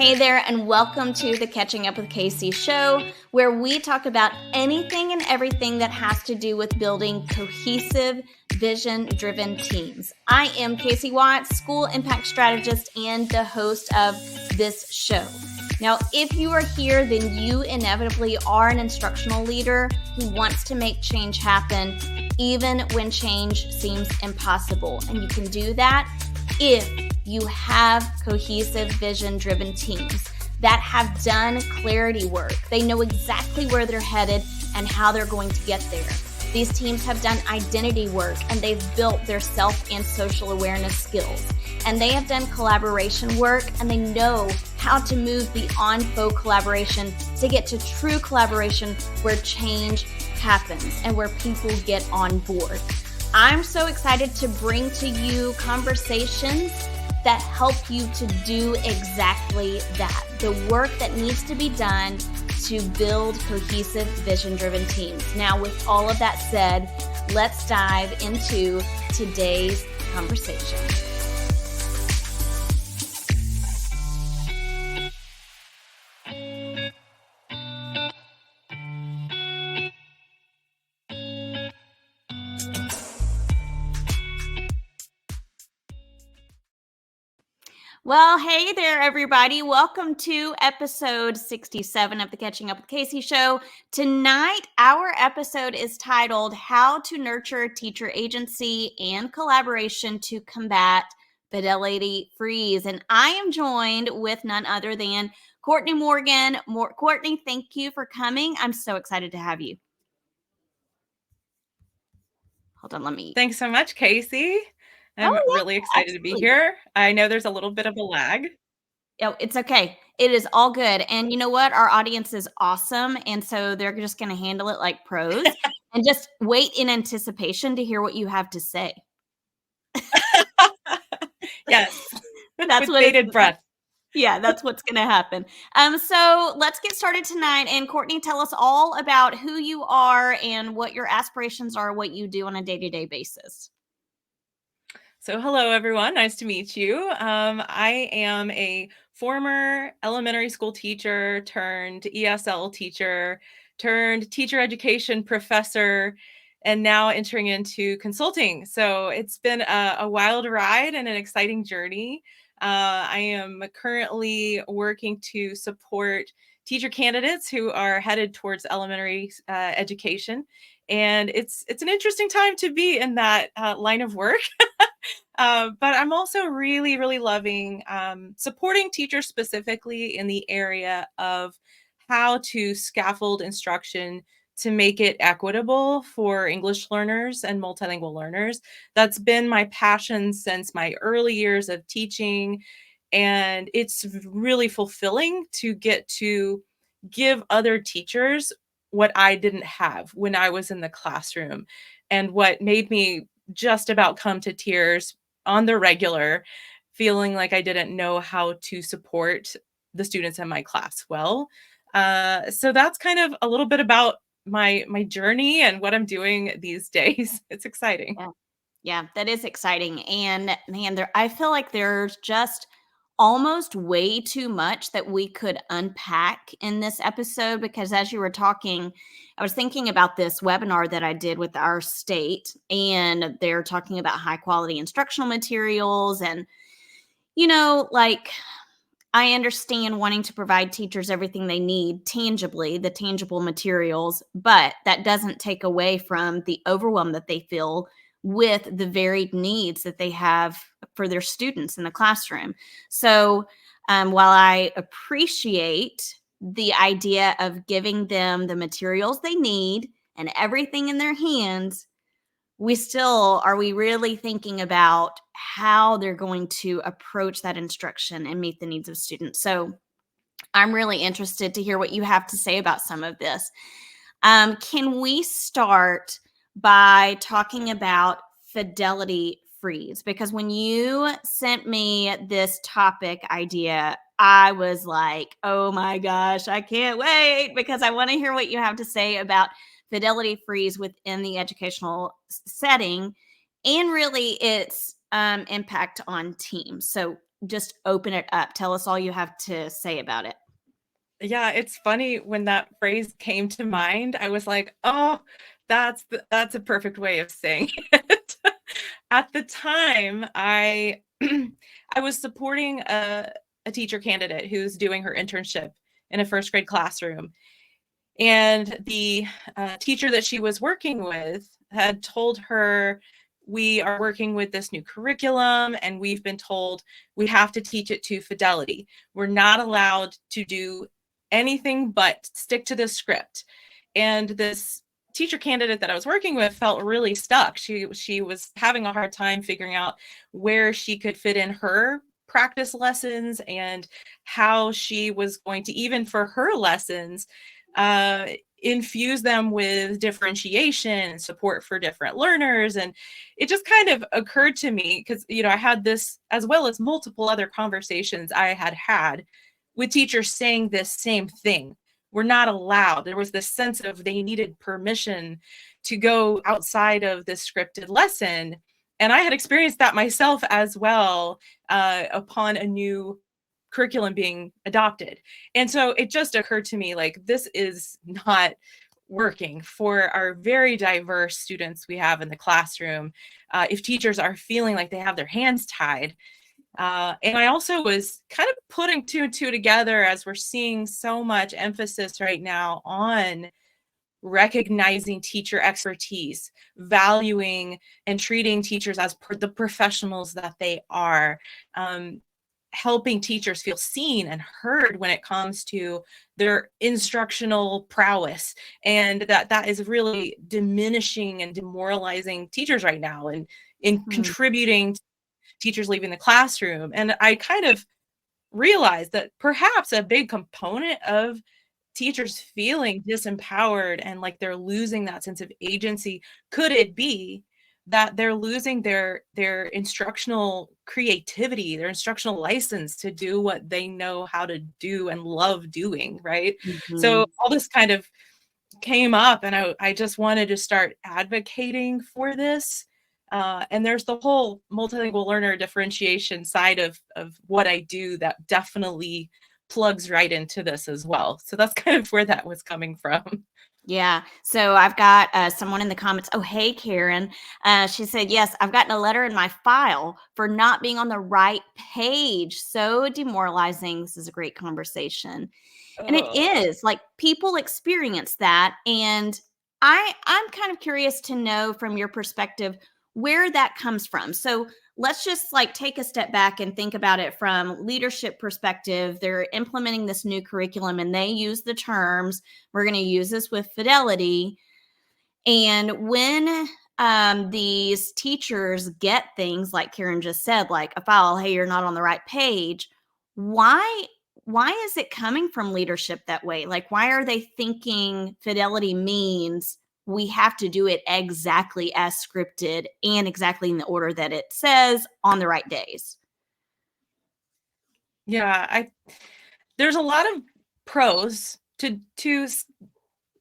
Hey there, and welcome to the Catching Up with Casey show, where we talk about anything and everything that has to do with building cohesive, vision-driven teams. I am Casey Watts, school impact strategist and the host of this show. Now, if you are here, then you inevitably are an instructional leader who wants to make change happen, even when change seems impossible. And you can do that if you have cohesive, vision-driven teams that have done clarity work. They know exactly where they're headed and how they're going to get there. These teams have done identity work, and they've built their self and social awareness skills. And they have done collaboration work, and they know how to move beyond faux collaboration to get to true collaboration where change happens and where people get on board. I'm so excited to bring to you conversations that help you to do exactly that. The work that needs to be done to build cohesive, vision-driven teams. Now, with all of that said, let's dive into today's conversation. Well, hey there, everybody. Welcome to episode 67 of the Catching Up with Casey show. Tonight, our episode is titled How to Nurture Teacher Agency and Collaboration to Combat Fidelity Freeze. And I am joined with none other than Courtney Morgan. Courtney, thank you for coming. I'm so excited to have you. Hold on, Thanks so much, Casey. I'm really excited to be here. I know there's a little bit of a lag. Oh, it's okay. It is all good. And you know what? Our audience is awesome. And so they're just going to handle it like pros and just wait in anticipation to hear what you have to say. Yes. That's with bated breath. Yeah, that's what's going to happen. So let's get started tonight. And Courtney, tell us all about who you are and what your aspirations are, what you do on a day-to-day basis. So hello, everyone. Nice to meet you. I am a former elementary school teacher turned ESL teacher, turned teacher education professor, and now entering into consulting. So it's been a wild ride and an exciting journey. I am currently working to support teacher candidates who are headed towards elementary education. And it's an interesting time to be in that line of work. But I'm also really, really loving supporting teachers specifically in the area of how to scaffold instruction to make it equitable for English learners and multilingual learners. That's been my passion since my early years of teaching. And it's really fulfilling to get to give other teachers what I didn't have when I was in the classroom, and what made me just about come to tears on the regular, feeling like I didn't know how to support the students in my class well. So that's kind of a little bit about my journey and what I'm doing these days. It's exciting. Yeah, that is exciting. And man, I feel like there's just almost way too much that we could unpack in this episode, because as you were talking, I was thinking about this webinar that I did with our state, and they're talking about high quality instructional materials. And, you know, like, I understand wanting to provide teachers everything they need tangibly, the tangible materials, but that doesn't take away from the overwhelm that they feel with the varied needs that they have for their students in the classroom. So while I appreciate the idea of giving them the materials they need and everything in their hands, are we really thinking about how they're going to approach that instruction and meet the needs of students? So I'm really interested to hear what you have to say about some of this. Can we start by talking about Fidelity Freeze? Because when you sent me this topic idea, I was like, oh my gosh, I can't wait, because I want to hear what you have to say about Fidelity Freeze within the educational setting and really its impact on teams. So just open it up. Tell us all you have to say about it. Yeah, it's funny when that phrase came to mind, I was like, "Oh, that's a perfect way of saying it." At the time, I I was supporting a teacher candidate who's doing her internship in a first grade classroom, and the teacher that she was working with had told her, "We are working with this new curriculum, and we've been told we have to teach it to Fidelity. We're not allowed to do anything but stick to the script." And this teacher candidate that I was working with felt really stuck. She was having a hard time figuring out where she could fit in her practice lessons and how she was going to, even for her lessons, uh, infuse them with differentiation and support for different learners. And it just kind of occurred to me because, I had this, as well as multiple other conversations I had had with teachers saying this same thing. We're not allowed. There was this sense of they needed permission to go outside of this scripted lesson. And I had experienced that myself as well, upon a new curriculum being adopted. And so it just occurred to me, like, this is not working for our very diverse students we have in the classroom. If teachers are feeling like they have their hands tied. And I also was kind of putting two and two together as we're seeing so much emphasis right now on recognizing teacher expertise, valuing and treating teachers as the professionals that they are, helping teachers feel seen and heard when it comes to their instructional prowess, and that is really diminishing and demoralizing teachers right now, and in Mhm. contributing to teachers leaving the classroom. And I kind of realized that perhaps a big component of teachers feeling disempowered and like they're losing that sense of agency, could it be that they're losing their instructional creativity, their instructional license to do what they know how to do and love doing, right? So Mhm. all this kind of came up, and I just wanted to start advocating for this. And there's the whole multilingual learner differentiation side of what I do that definitely plugs right into this as well. So that's kind of where that was coming from. Yeah. So I've got someone in the comments. Oh, hey, Karen. She said, yes, I've gotten a letter in my file for not being on the right page. So demoralizing. This is a great conversation. And it Oh, is like people experience that. And I'm kind of curious to know from your perspective where that comes from. So let's just like take a step back and think about it from leadership perspective. They're implementing this new curriculum and they use the terms, we're going to use this with Fidelity. And when these teachers get things like Karen just said, like a file, hey, you're not on the right page, why is it coming from leadership that way? Like, why are they thinking Fidelity means we have to do it exactly as scripted and exactly in the order that it says on the right days? yeah. I There's a lot of pros to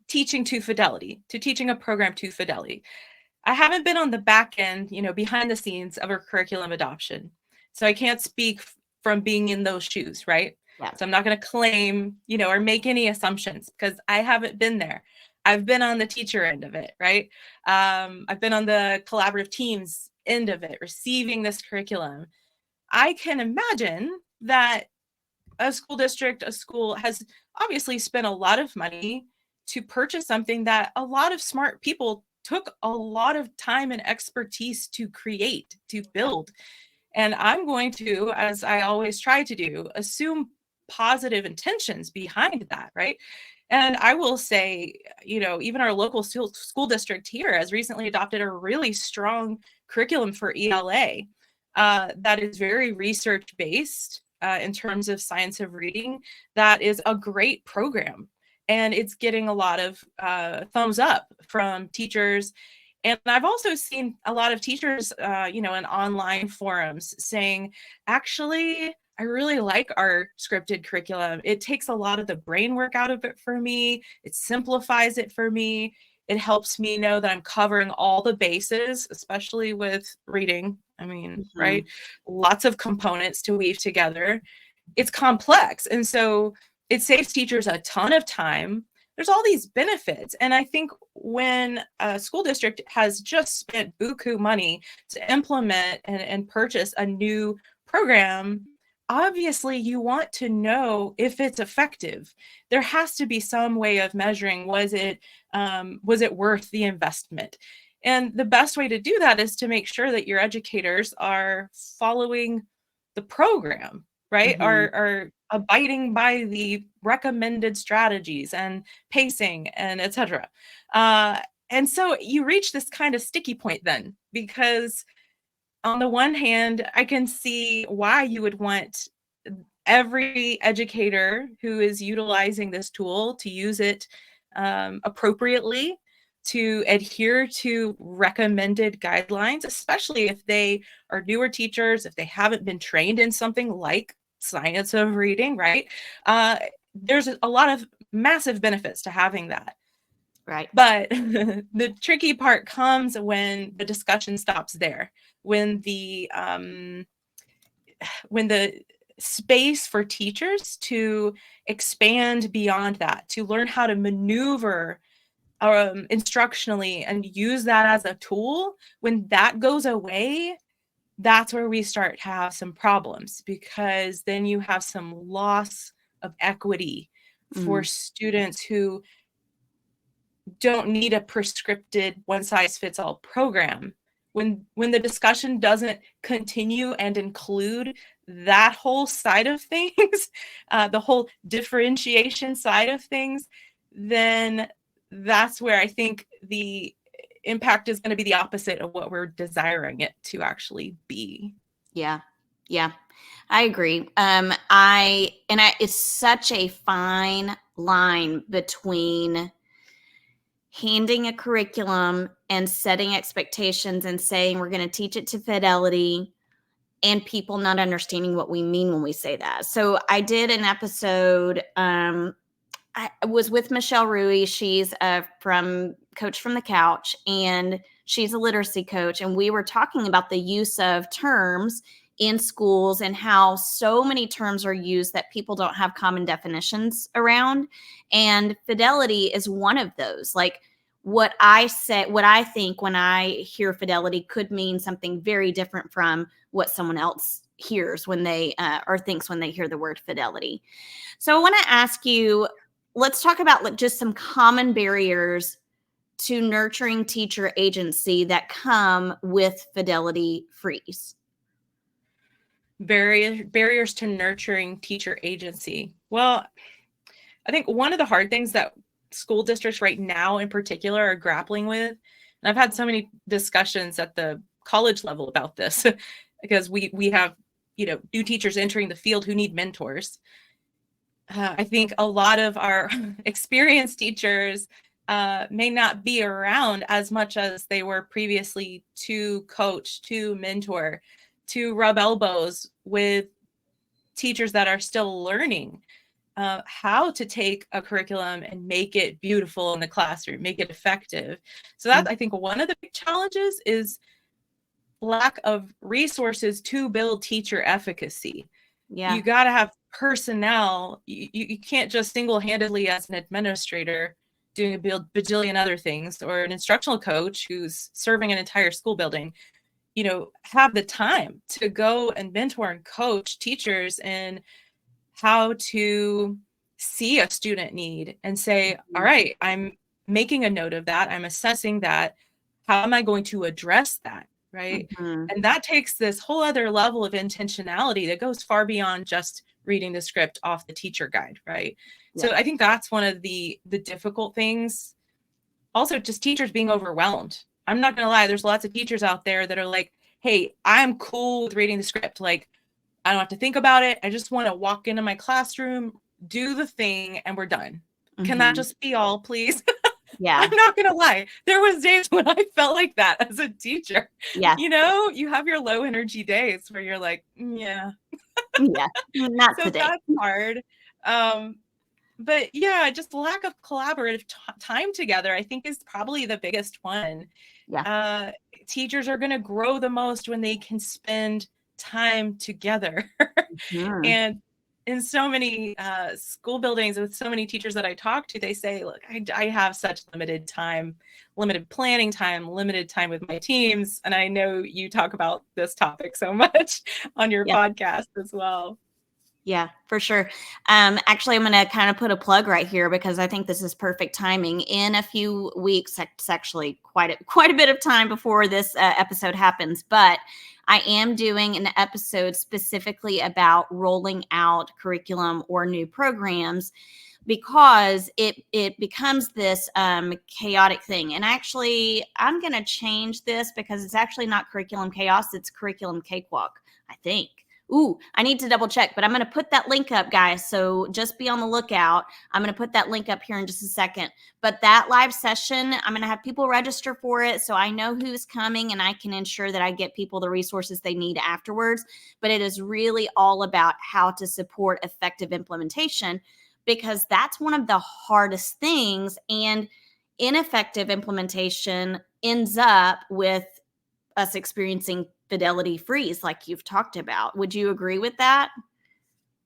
teaching to Fidelity, to teaching a program to Fidelity. I haven't been on the back end, behind the scenes of a curriculum adoption. So I can't speak from being in those shoes, right? Yeah. So I'm not going to claim, or make any assumptions because I haven't been there. I've been on the teacher end of it, right? I've been on the collaborative teams end of it, receiving this curriculum. I can imagine that a school district, a school has obviously spent a lot of money to purchase something that a lot of smart people took a lot of time and expertise to create, to build. And I'm going to, as I always try to do, assume positive intentions behind that, right? And I will say, even our local school district here has recently adopted a really strong curriculum for ELA, that is very research based, in terms of science of reading. That is a great program. And it's getting a lot of thumbs up from teachers. And I've also seen a lot of teachers, in online forums saying, actually, I really like our scripted curriculum. It takes a lot of the brain work out of it for me. It simplifies it for me. It helps me know that I'm covering all the bases, especially with reading. I mean, Mhm. right? Lots of components to weave together. It's complex. And so it saves teachers a ton of time. There's all these benefits. And I think when a school district has just spent buku money to implement and purchase a new program, obviously you want to know if it's effective. There has to be some way of measuring, was it worth the investment? And the best way to do that is to make sure that your educators are following the program, right? Mhm. Are abiding by the recommended strategies and pacing and etc. And so you reach this kind of sticky point then, because on the one hand, I can see why you would want every educator who is utilizing this tool to use it appropriately, to adhere to recommended guidelines, especially if they are newer teachers, if they haven't been trained in something like science of reading, right? There's a lot of massive benefits to having that. Right. But the tricky part comes when the discussion stops there, when the space for teachers to expand beyond that, to learn how to maneuver instructionally and use that as a tool, when that goes away, that's where we start to have some problems, because then you have some loss of equity for Mm. students who don't need a prescripted one-size-fits-all program. When the discussion doesn't continue and include that whole side of things, the whole differentiation side of things, then that's where I think the impact is going to be the opposite of what we're desiring it to actually be. Yeah. Yeah. I agree. It's such a fine line between handing a curriculum and setting expectations and saying we're going to teach it to Fidelity, and people not understanding what we mean when we say that. So I did an episode. I was with Michelle Rui. She's from Coach from the Couch, and she's a literacy coach. And we were talking about the use of terms in schools and how so many terms are used that people don't have common definitions around. And Fidelity is one of those. Like, what I say, what I think when I hear Fidelity could mean something very different from what someone else hears when they or thinks when they hear the word fidelity. So I want to ask you, let's talk about like just some common barriers to nurturing teacher agency that come with Fidelity Freeze. Barriers to nurturing teacher agency. Well, I think one of the hard things that school districts right now in particular are grappling with, and I've had so many discussions at the college level about this, because we have, new teachers entering the field who need mentors. I think a lot of our experienced teachers may not be around as much as they were previously to coach, to mentor, to rub elbows with teachers that are still learning how to take a curriculum and make it beautiful in the classroom, make it effective. So that, I think, one of the big challenges is lack of resources to build teacher efficacy. Yeah. You got to have personnel. You can't just single-handedly, as an administrator, doing a bajillion other things, or an instructional coach who's serving an entire school building, have the time to go and mentor and coach teachers in how to see a student need and say, all right, I'm making a note of that. I'm assessing that. How am I going to address that? Right. Mm-hmm. And that takes this whole other level of intentionality that goes far beyond just reading the script off the teacher guide. Right. Yeah. So I think that's one of the difficult things. Also, just teachers being overwhelmed. I'm not going to lie. There's lots of teachers out there that are like, hey, I'm cool with reading the script. Like, I don't have to think about it. I just want to walk into my classroom, do the thing, and we're done. Mm-hmm. Can that just be all, please? Yeah. I'm not going to lie. There was days when I felt like that as a teacher. Yeah. You have your low energy days where you're like, yeah. Yeah. Not So today. that's hard. But yeah, just lack of collaborative time together, I think, is probably the biggest one. Yeah. Teachers are going to grow the most when they can spend time together. Mhm. And in so many school buildings with so many teachers that I talk to, they say, look, I have such limited time, limited planning time, limited time with my teams. And I know you talk about this topic so much on your Yeah. podcast as well. Yeah, for sure. Actually, I'm going to kind of put a plug right here because I think this is perfect timing. In a few weeks, it's actually quite a bit of time before this episode happens, but I am doing an episode specifically about rolling out curriculum or new programs because it becomes this chaotic thing. And actually, I'm going to change this because it's actually not curriculum chaos; it's curriculum cakewalk, I think. Ooh, I need to double check, but I'm going to put that link up, guys. So just be on the lookout. I'm going to put that link up here in just a second. But that live session, I'm going to have people register for it so I know who's coming and I can ensure that I get people the resources they need afterwards. But it is really all about how to support effective implementation because that's one of the hardest things. And ineffective implementation ends up with us experiencing fidelity freeze like you've talked about. Would you agree with that?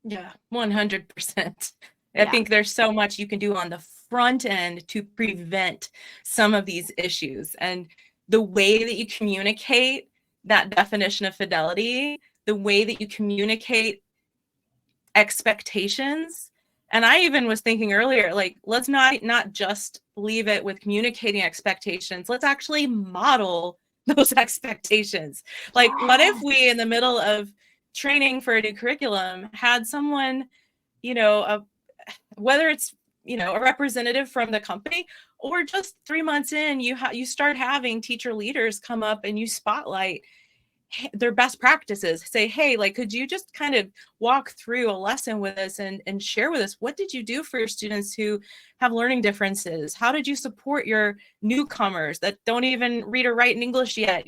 Yeah, 100%. I Yeah. think there's so much you can do on the front end to prevent some of these issues. And the way that you communicate that definition of fidelity, the way that you communicate expectations. And I even was thinking earlier, like, let's not just leave it with communicating expectations. Let's actually model those expectations. Like, what if we, in the middle of training for a new curriculum, had someone, whether it's, a representative from the company, or just 3 months in, you start having teacher leaders come up and you spotlight their best practices, say, hey, like, could you just kind of walk through a lesson with us and share with us, what did you do for your students who have learning differences? How did you support your newcomers that don't even read or write in English yet,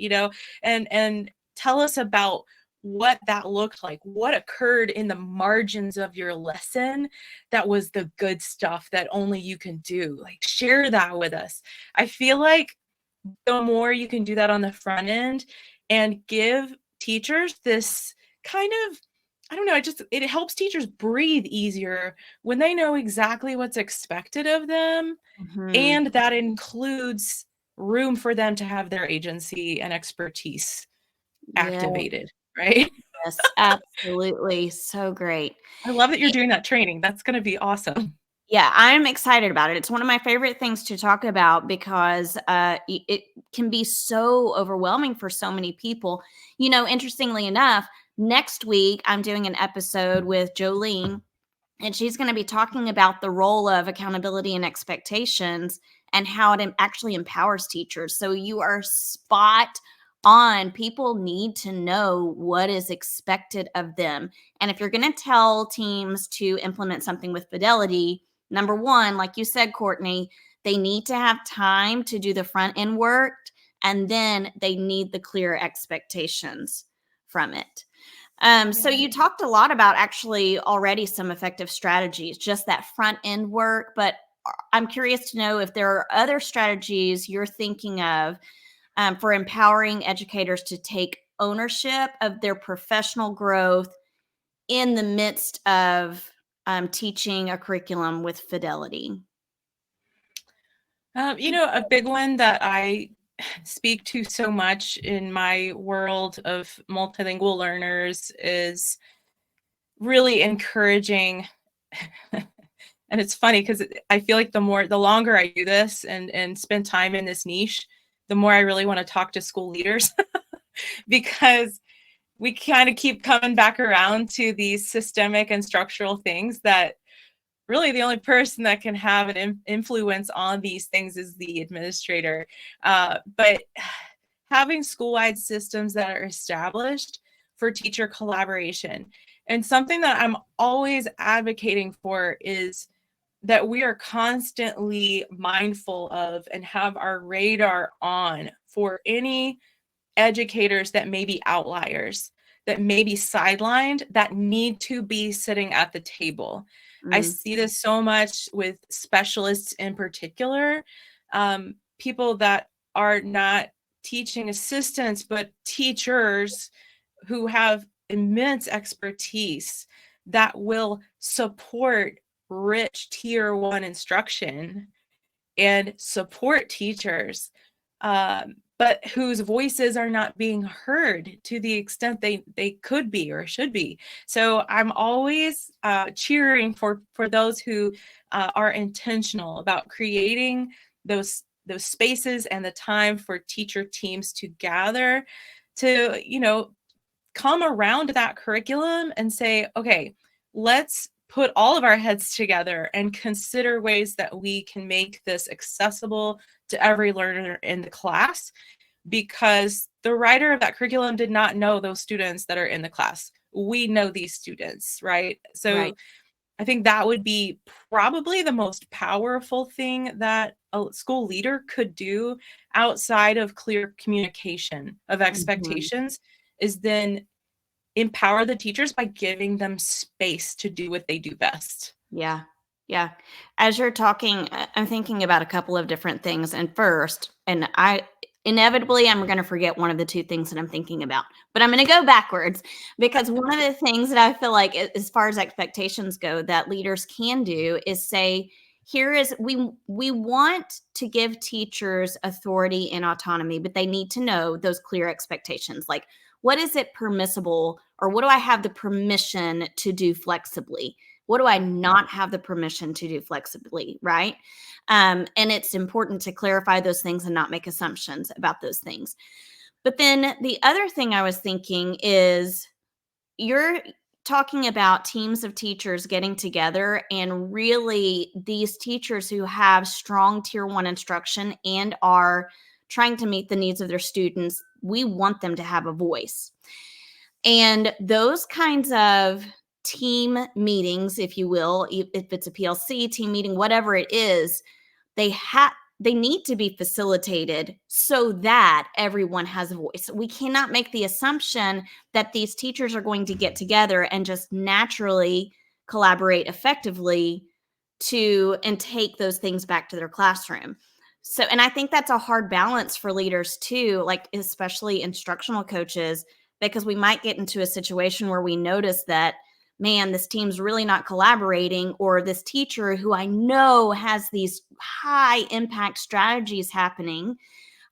and tell us about what that looked like, what occurred in the margins of your lesson that was the good stuff that only you can do. Like, share that with us. I feel like the more you can do that on the front end and give teachers this kind of, I don't know, it helps teachers breathe easier when they know exactly what's expected of them. Mhm. And that includes room for them to have their agency and expertise Yeah. activated, right? Yes, absolutely. So great. I love that you're doing that training. That's going to be awesome. Yeah, I'm excited about it. It's one of my favorite things to talk about because it can be so overwhelming for so many people. Interestingly enough, next week I'm doing an episode with Jolene, and she's going to be talking about the role of accountability and expectations and how it actually empowers teachers. So you are spot on. People need to know what is expected of them. And if you're going to tell teams to implement something with fidelity, number one, like you said, Courtney, they need to have time to do the front end work, and then they need the clear expectations from it. So Yeah. you talked a lot about actually already some effective strategies, just that front end work. But I'm curious to know if there are other strategies you're thinking of for empowering educators to take ownership of their professional growth in the midst of teaching a curriculum with fidelity. A big one that I speak to so much in my world of multilingual learners is really encouraging. And it's funny because I feel like the longer I do this and spend time in this niche, the more I really want to talk to school leaders because we kind of keep coming back around to these systemic and structural things that really the only person that can have an influence on these things is the administrator. But having school-wide systems that are established for teacher collaboration, and something that I'm always advocating for is that we are constantly mindful of and have our radar on for any educators that may be outliers, that may be sidelined that need to be sitting at the table. I Mm, see this so much with specialists in particular, people that are not teaching assistants, but teachers who have immense expertise that will support rich tier 1 instruction and support teachers, but whose voices are not being heard to the extent they could be or should be. So I'm always cheering for those who are intentional about creating those spaces and the time for teacher teams to gather, to come around that curriculum and say, okay, let's put all of our heads together and consider ways that we can make this accessible to every learner in the class, because the writer of that curriculum did not know those students that are in the class. We know these students, right? So right. I think that would be probably the most powerful thing that a school leader could do outside of clear communication of Mhm. expectations, is then empower the teachers by giving them space to do what they do best. Yeah. Yeah. As you're talking, I'm thinking about a couple of different things. And first, and I inevitably I'm going to forget one of the two things that I'm thinking about, but I'm going to go backwards because one of the things that I feel like, as far as expectations go, that leaders can do is say, here is we want to give teachers authority and autonomy, but they need to know those clear expectations. Like, what is it permissible, or what do I have the permission to do flexibly? What do I not have the permission to do flexibly, right? And it's important to clarify those things and not make assumptions about those things. But then the other thing I was thinking is, you're talking about teams of teachers getting together, and really these teachers who have strong tier 1 instruction and are trying to meet the needs of their students, we want them to have a voice. And those kinds of team meetings, if you will, if it's a PLC team meeting, whatever it is, they need to be facilitated so that everyone has a voice. We cannot make the assumption that these teachers are going to get together and just naturally collaborate effectively and take those things back to their classroom. So, and I think that's a hard balance for leaders too, like especially instructional coaches, because we might get into a situation where we notice that, man, this team's really not collaborating, or this teacher who I know has these high impact strategies happening,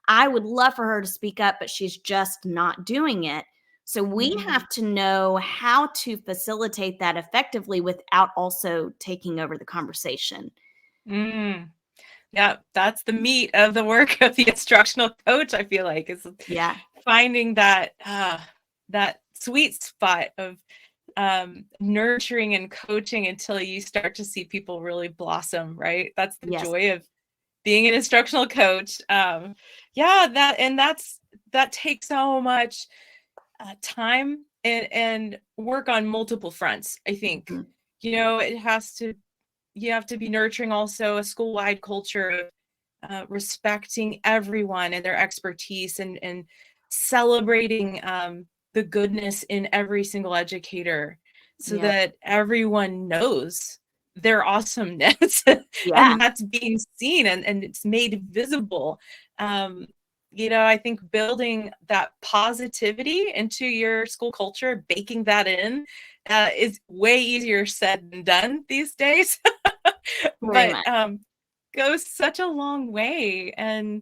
I would love for her to speak up, but she's just not doing it. So we Mm. have to know how to facilitate that effectively without also taking over the conversation. Mm. Yeah, that's the meat of the work of the instructional coach, I feel like, is Yeah. finding that sweet spot of nurturing and coaching until you start to see people really blossom, right? That's the Yes. joy of being an instructional coach. Yeah, that takes so much time and work on multiple fronts, I think. Mhm. It has to you have to be nurturing also a school-wide culture of respecting everyone and their expertise, and celebrating the goodness in every single educator, so Yes. that everyone knows their awesomeness Yeah. and that's being seen, and it's made visible. um, I think building that positivity into your school culture, baking that in, is way easier said than done these days. Very But much. goes such a long way. And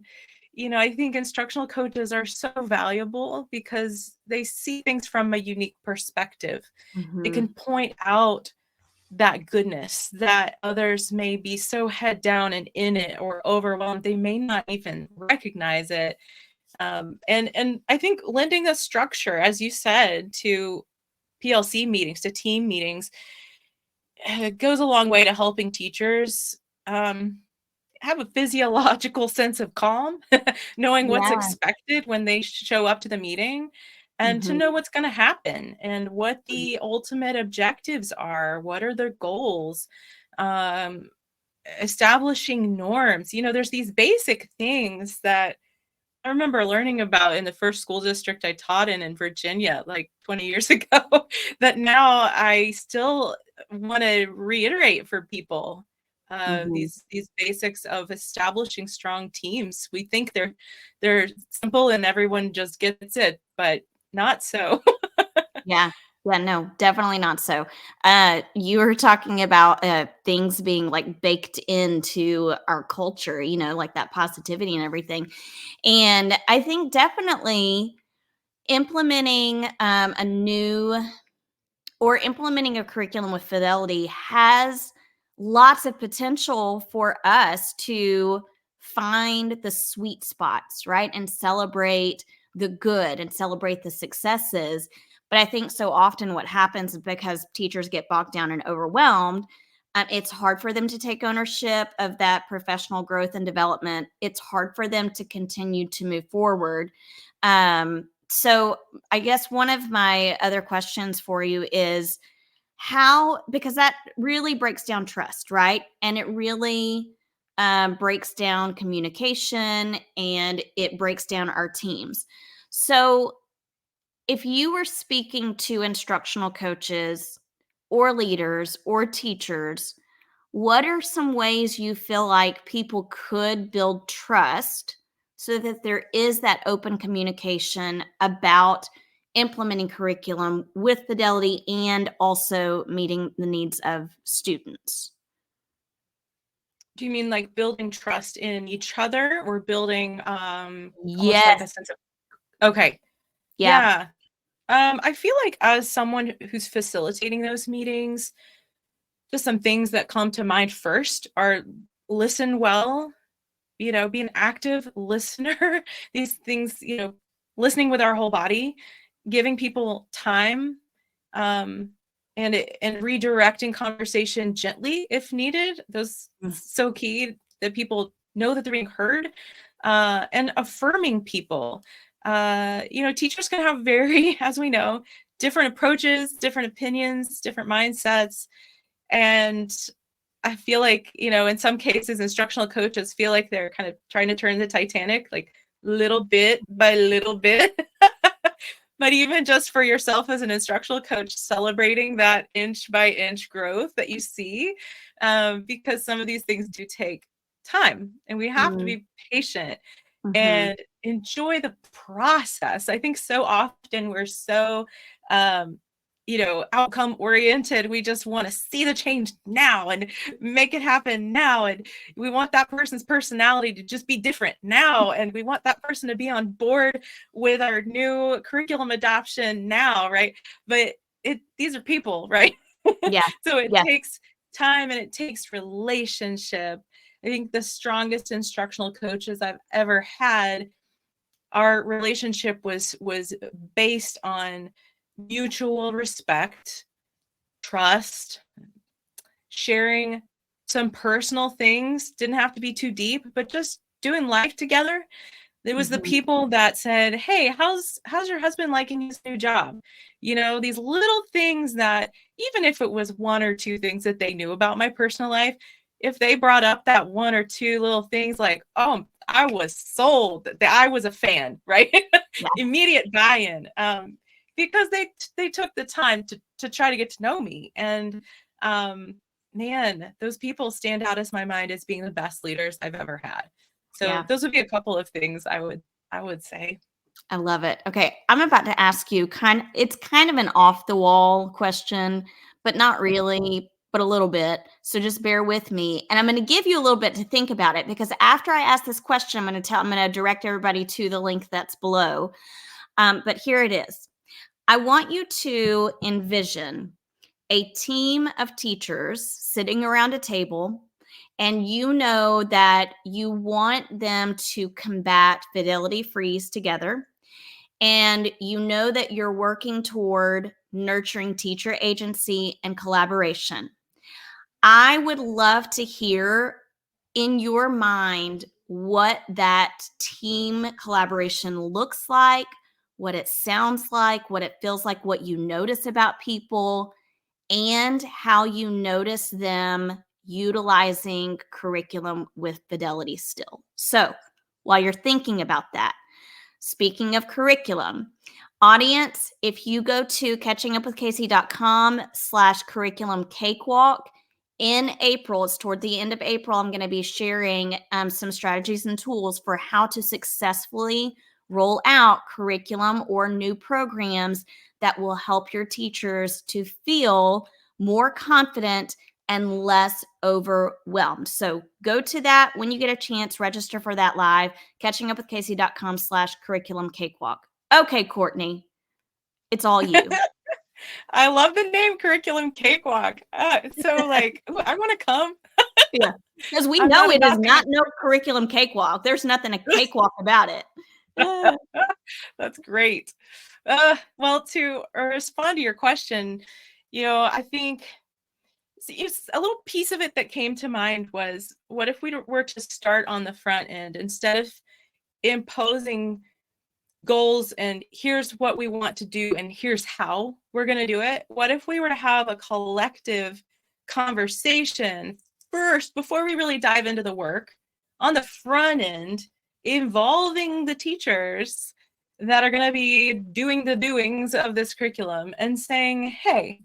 I think instructional coaches are so valuable because they see things from a unique perspective. They Mhm. can point out that goodness that others may be so head down and in it, or overwhelmed they may not even recognize it. And I think lending a structure, as you said, to PLC meetings, to team meetings, goes a long way to helping teachers um, have a physiological sense of calm, knowing what's Yeah. expected when they show up to the meeting, and to Mhm. know what's going to happen and what the ultimate objectives are. What are their goals? Um, Establishing norms. There's these basic things that I remember learning about in the first school district I taught in Virginia, like 20 years ago, that now I still want to reiterate for people Mhm. these basics of establishing strong teams. We think they're simple and everyone just gets it, but not so. Yeah. Yeah, no, definitely not so. You were talking about things being like baked into our culture, like that positivity and everything. And I think definitely implementing a new or implementing a curriculum with Fidelity has lots of potential for us to find the sweet spots, right? And celebrate the good and celebrate the successes. But I think so often what happens is because teachers get bogged down and overwhelmed, it's hard for them to take ownership of that professional growth and development. It's hard for them to continue to move forward. So I guess one of my other questions for you is how, because that really breaks down trust, right? And it really breaks down communication and it breaks down our teams. So if you were speaking to instructional coaches or leaders or teachers, what are some ways you feel like people could build trust so that there is that open communication about implementing curriculum with Fidelity and also meeting the needs of students? Do you mean like building trust in each other or building almost like Yes. a sense of okay. Yeah. Yeah. I feel like as someone who's facilitating those meetings, just some things that come to mind first are listen well, be an active listener. These things, listening with our whole body, giving people time, um, and redirecting conversation gently if needed. Those Mm. so key that people know that they're being heard, and affirming people. Teachers can have very, as we know, different approaches, different opinions, different mindsets, and I feel like, in some cases, instructional coaches feel like they're kind of trying to turn the Titanic, like little bit by little bit. But even just for yourself as an instructional coach, celebrating that inch by inch growth that you see, because some of these things do take time and we have to Mm, be patient mhm. and enjoy the process. I think so often we're so, um, outcome oriented. We just want to see the change now and make it happen now. And we want that person's personality to just be different now. And we want that person to be on board with our new curriculum adoption now, right? But these are people, right? Yeah. So it Yeah. takes time and it takes relationship. I think the strongest instructional coaches I've ever had, our relationship was based on mutual respect, trust, sharing some personal things. Didn't have to be too deep, but just doing life together. It was the Mhm. people that said, "Hey, how's your husband liking his new job?" These little things that even if it was one or two things that they knew about my personal life, if they brought up that one or two little things like, "Oh, I was sold," that I was a fan, right? Yeah. Immediate buy-in, because they took the time to try to get to know me, and um, man, those people stand out as my mind as being the best leaders I've ever had. So Yeah. those would be a couple of things I would say. I love it. Okay, I'm about to ask you it's kind of an off the wall question, but not really, but a little bit. So just bear with me. And I'm going to give you a little bit to think about it because after I ask this question, I'm going to direct everybody to the link that's below. But here it is. I want you to envision a team of teachers sitting around a table, and you know that you want them to combat fidelity freeze together, and you know that you're working toward nurturing teacher agency and collaboration. I would love to hear in your mind what that team collaboration looks like, what it sounds like, what it feels like, what you notice about people, and how you notice them utilizing curriculum with Fidelity still. So, while you're thinking about that, Speaking of curriculum, audience, if you go to catchingupwithcasey.com/curriculum cakewalk, in April, it's toward the end of April, I'm going to be sharing some strategies and tools for how to successfully roll out curriculum or new programs that will help your teachers to feel more confident and less overwhelmed. So go to that when you get a chance, register for that live, catchingupwithcasey.com/curriculum cakewalk. Okay, Courtney, it's all you. I love the name Curriculum Cakewalk. It's so like, ooh, I want to come. Yeah, because we I'm know not it is about not no curriculum cakewalk. There's nothing a cakewalk about it. That's great. Well, to respond to your question, I think a little piece of it that came to mind was, what if we were to start on the front end instead of imposing goals and here's what we want to do and here's how we're going to do it? What if we were to have a collective conversation first before we really dive into the work on the front end, involving the teachers that are going to be doing the doings of this curriculum and saying, hey,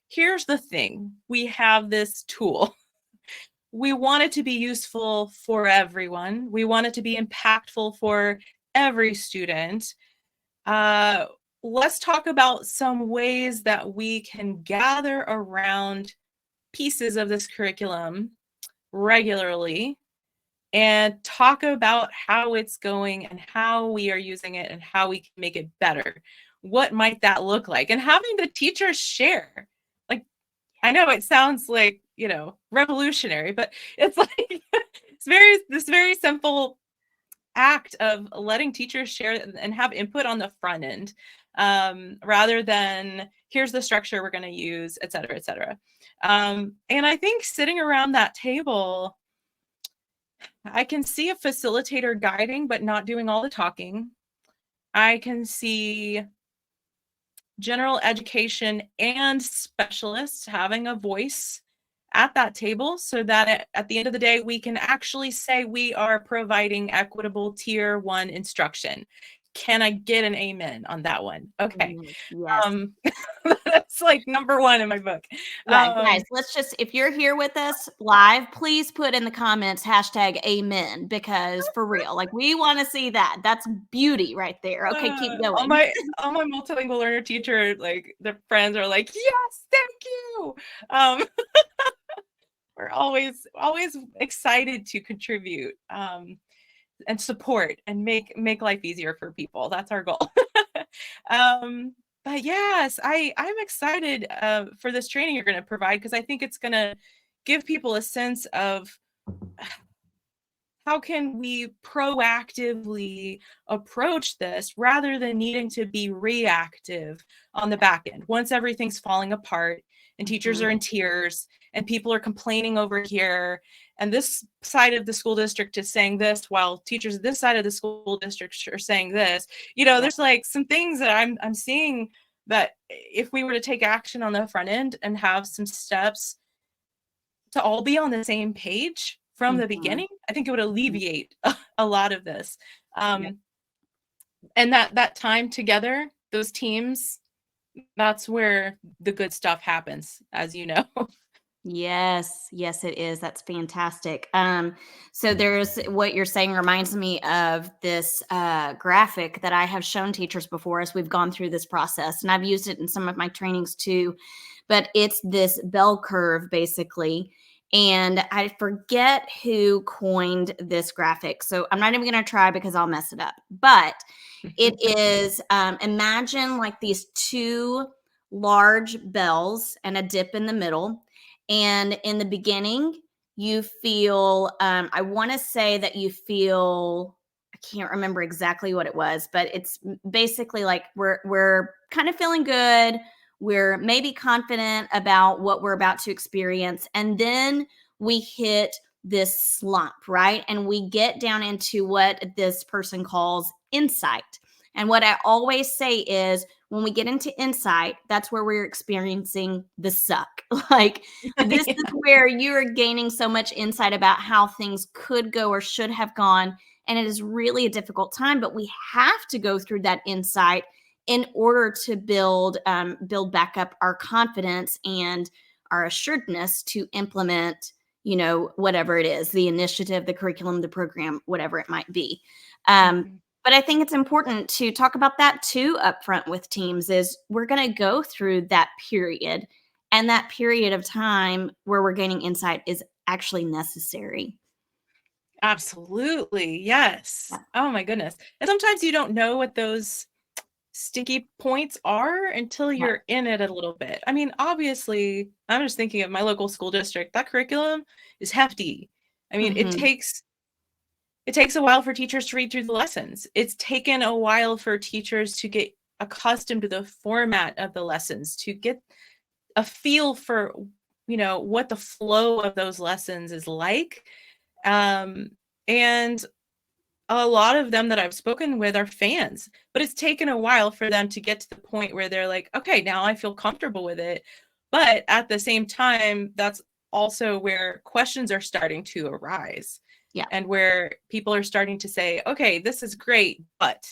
here's the thing. We have this tool. We want it to be useful for everyone. We want it to be impactful for every student. Let's talk about some ways that we can gather around pieces of this curriculum regularly and talk about how it's going and how we are using it and how we can make it better. What might that look like? And having the teachers share. Like, I know it sounds like, revolutionary, but it's like this very simple act of letting teachers share and have input on the front end, rather than here's the structure we're going to use, et cetera, et cetera. And I think sitting around that table, I can see a facilitator guiding, but not doing all the talking. I can see general education and specialists having a voice at that table so that at the end of the day, we can actually say we are providing equitable tier 1 instruction. Can I get an amen on that one? Okay. Yes. That's like number 1 in my book. Yeah, guys, let's just, if you're here with us live, please put in the comments #amen, because for real, like, we want to see that. That's beauty right there. Okay, keep All going. my multilingual learner teacher, like, their friends are like, yes, thank you. We're always excited to contribute, and support and make life easier for people. That's our goal. But yes, I'm excited for this training you're going to provide, because I think it's going to give people a sense of how can we proactively approach this rather than needing to be reactive on the back end. Once everything's falling apart and teachers are in tears and people are complaining over here, and this side of the school district is saying this while teachers this side of the school district are saying this, there's like some things that I'm seeing that if we were to take action on the front end and have some steps to all be on the same page from the beginning, I think it would alleviate a lot of this. And that time together, those teams, that's where the good stuff happens, as you know. Yes, it is. That's fantastic. So there's, what you're saying reminds me of this graphic that I have shown teachers before as we've gone through this process, and I've used it in some of my trainings too. But it's this bell curve basically, and I forget who coined this graphic, so I'm not even going to try because I'll mess it up. But it is, imagine like these two large bells and a dip in the middle. And in the beginning, you feel, I want to say that you feel, I can't remember exactly what it was, but it's basically like we're kind of feeling good. We're maybe confident about what we're about to experience. And then we hit this slump, right? And we get down into what this person calls insight. And what I always say is, when we get into insight, that's where we're experiencing the suck. Like, this is where you're gaining so much insight about how things could go or should have gone. And it is really a difficult time, but we have to go through that insight in order to build back up our confidence and our assuredness to implement, whatever it is, the initiative, the curriculum, the program, whatever it might be. But I think it's important to talk about that too upfront with teams. Is we're going to go through that period, and that period of time where we're gaining insight is actually necessary. Absolutely. Yes. Yeah. Oh my goodness. And sometimes you don't know what those sticky points are until Yeah. you're in it a little bit. I mean, obviously, I'm just thinking of my local school district. That curriculum is hefty. I mean, it Mm-hmm. takes a while for teachers to read through the lessons. It's taken a while for teachers to get accustomed to the format of the lessons, to get a feel for, what the flow of those lessons is like. And a lot of them that I've spoken with are fans, but it's taken a while for them to get to the point where they're like, okay, now I feel comfortable with it. But at the same time, that's also where questions are starting to arise. Yeah. And where people are starting to say, okay, this is great, but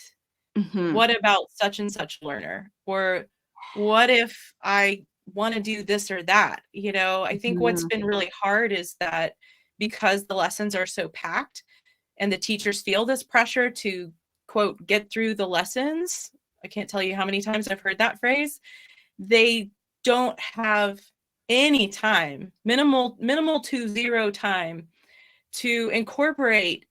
Mm-hmm. what about such and such learner? Or what if I want to do this or that? I think what's Mm-hmm. been really hard is that because the lessons are so packed, and the teachers feel this pressure to, quote, get through the lessons. I can't tell you how many times I've heard that phrase. They don't have any time, minimal to zero time, to incorporate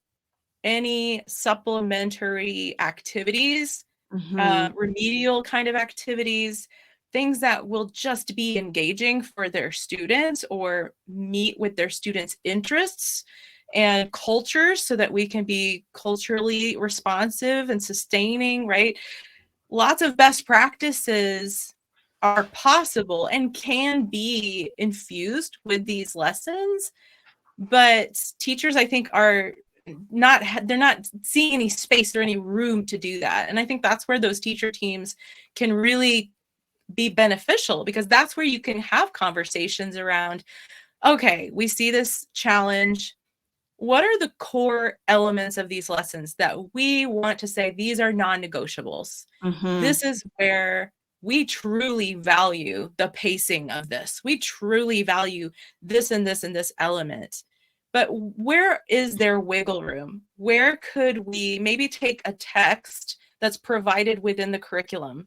any supplementary activities, Mm-hmm. remedial kind of activities, things that will just be engaging for their students or meet with their students' interests and cultures so that we can be culturally responsive and sustaining, right? Lots of best practices are possible and can be infused with these lessons, but teachers, I think, they're not seeing any space or any room to do that. And I think that's where those teacher teams can really be beneficial, because that's where you can have conversations around, okay, we see this challenge. What are the core elements of these lessons that we want to say these are non-negotiables? Mm-hmm. This is where we truly value the pacing of this. We truly value this and this and this element. But where is there wiggle room? Where could we maybe take a text that's provided within the curriculum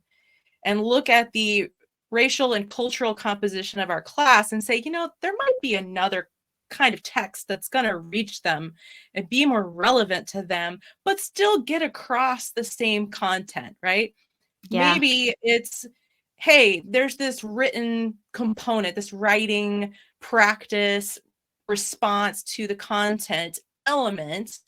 and look at the racial and cultural composition of our class and say, there might be another kind of text that's going to reach them and be more relevant to them, but still get across the same content, right? Yeah. Maybe it's, hey, there's this written component, this writing practice response to the content element,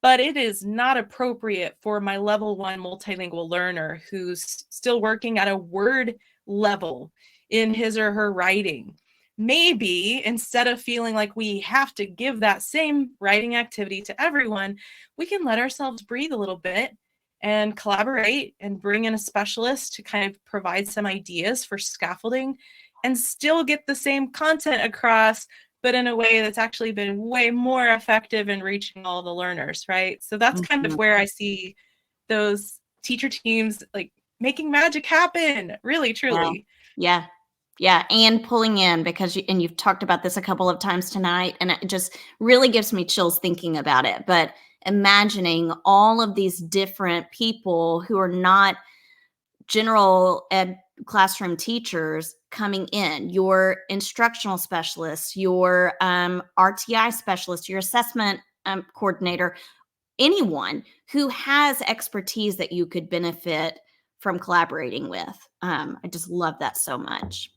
but it is not appropriate for my level 1 multilingual learner who's still working at a word level in his or her writing. Maybe instead of feeling like we have to give that same writing activity to everyone, we can let ourselves breathe a little bit and collaborate and bring in a specialist to kind of provide some ideas for scaffolding and still get the same content across, but in a way that's actually been way more effective in reaching all the learners, right? So that's kind of Mm-hmm. where I see those teacher teams like making magic happen, really, Wow. truly. Yeah. Yeah. And pulling in, because you've talked about this a couple of times tonight, and it just really gives me chills thinking about it. But imagining all of these different people who are not general ed classroom teachers coming in, your instructional specialists, your RTI specialist, your assessment coordinator, anyone who has expertise that you could benefit from collaborating with. I just love that so much.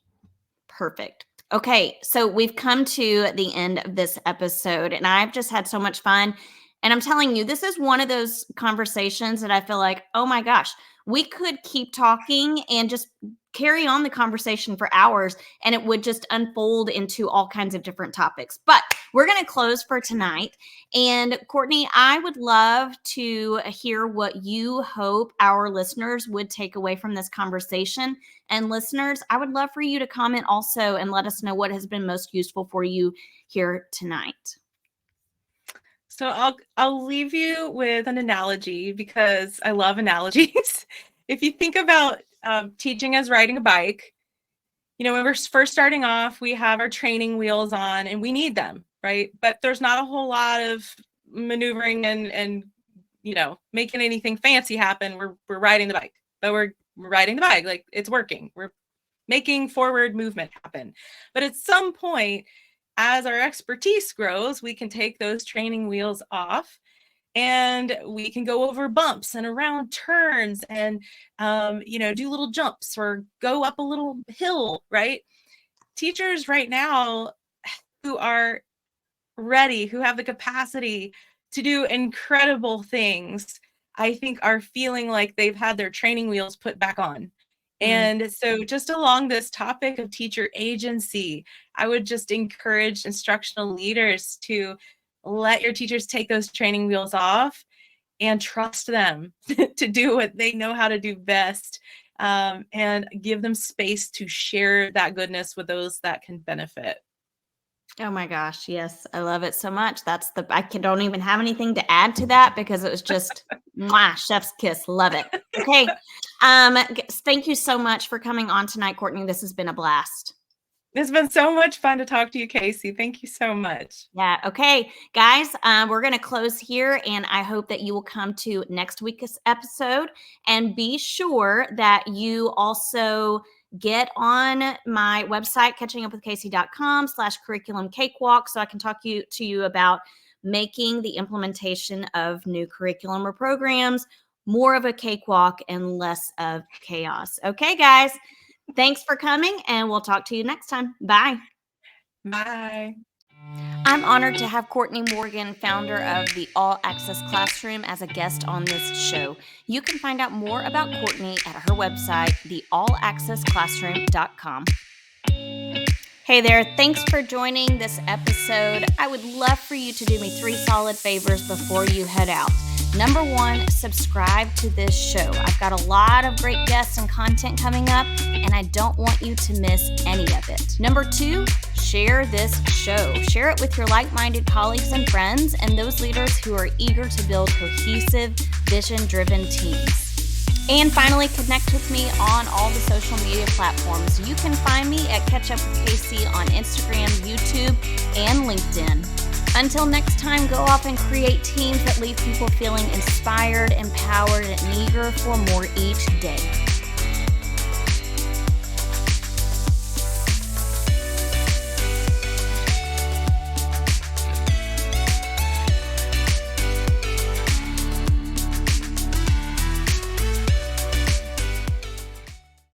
Perfect. Okay, so we've come to the end of this episode, and I've just had so much fun. And I'm telling you, this is one of those conversations that I feel like, oh my gosh, we could keep talking and just carry on the conversation for hours, and it would just unfold into all kinds of different topics. But we're going to close for tonight. And Courtney, I would love to hear what you hope our listeners would take away from this conversation. And listeners, I would love for you to comment also and let us know what has been most useful for you here tonight. So I'll leave you with an analogy because I love analogies. If you think about teaching as riding a bike, when we're first starting off, we have our training wheels on and we need them, right? But there's not a whole lot of maneuvering and making anything fancy happen. We're riding the bike, but we're riding the bike like it's working. We're making forward movement happen. But at some point, as our expertise grows, we can take those training wheels off and we can go over bumps and around turns and do little jumps or go up a little hill, right? Teachers right now who are ready, who have the capacity to do incredible things, I think are feeling like they've had their training wheels put back on. And so just along this topic of teacher agency, I would just encourage instructional leaders to let your teachers take those training wheels off and trust them to do what they know how to do best, and give them space to share that goodness with those that can benefit. Oh my gosh, yes, I love it so much. Don't even have anything to add to that because it was just mwah, chef's kiss. Love it. Okay. Thank you so much for coming on tonight, Courtney. This has been a blast. It's been so much fun to talk to you, Casey. Thank you so much. Yeah. Okay, guys, we're going to close here, and I hope that you will come to next week's episode. And be sure that you also get on my website, catchingupwithcasey.com/curriculum cakewalk, so I can talk to you about making the implementation of new curriculum or programs more of a cakewalk and less of chaos. Okay, guys, thanks for coming, and we'll talk to you next time. Bye. Bye. I'm honored to have Courtney Morgan, founder of the All Access Classroom, as a guest on this show. You can find out more about Courtney at her website, theallaccessclassroom.com. Hey there, thanks for joining this episode. I would love for you to do me 3 solid favors before you head out. Number 1, subscribe to this show. I've got a lot of great guests and content coming up, and I don't want you to miss any of it. Number 2, share this show. Share it with your like-minded colleagues and friends and those leaders who are eager to build cohesive, vision-driven teams. And finally, connect with me on all the social media platforms. You can find me at Catch Up with Casey on Instagram, YouTube, and LinkedIn. Until next time, go off and create teams that leave people feeling inspired, empowered, and eager for more each day.